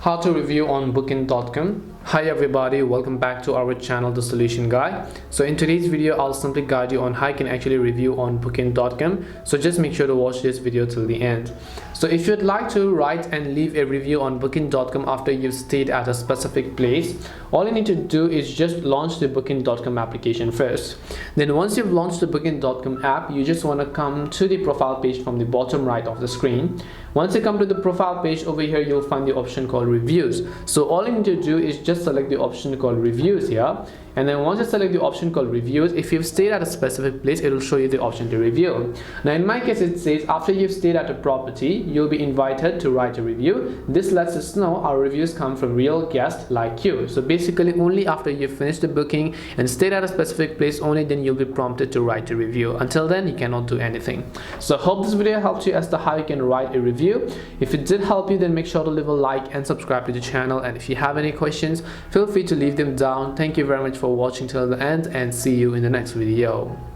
How to review on booking.com. Hi everybody, welcome back to our channel The Solution Guy. So in today's video I'll simply guide you on how you can actually review on booking.com, so just make sure to watch this video till the end. So if you'd like to write and leave a review on booking.com after you've stayed at a specific place, all you need to do is just launch the booking.com application first. Then once you've launched the booking.com app, you just want to come to the profile page from the bottom right of the screen. Once you come to the profile page, over here you'll find the option called reviews. So all you need to do is just select the option called reviews here, and then once you select the option called reviews, if you've stayed at a specific place, it will show you the option to review. Now in my case, it says after you've stayed at a property, you'll be invited to write a review. This lets us know our reviews come from real guests like you. So basically only after you've finished the booking and stayed at a specific place, only then you'll be prompted to write a review. Until then, you cannot do anything. So I hope this video helped you as to how you can write a review. If it did help you, then make sure to leave a like and subscribe to the channel, and if you have any questions, feel free to leave them down. Thank you very much for watching till the end, and see you in the next video.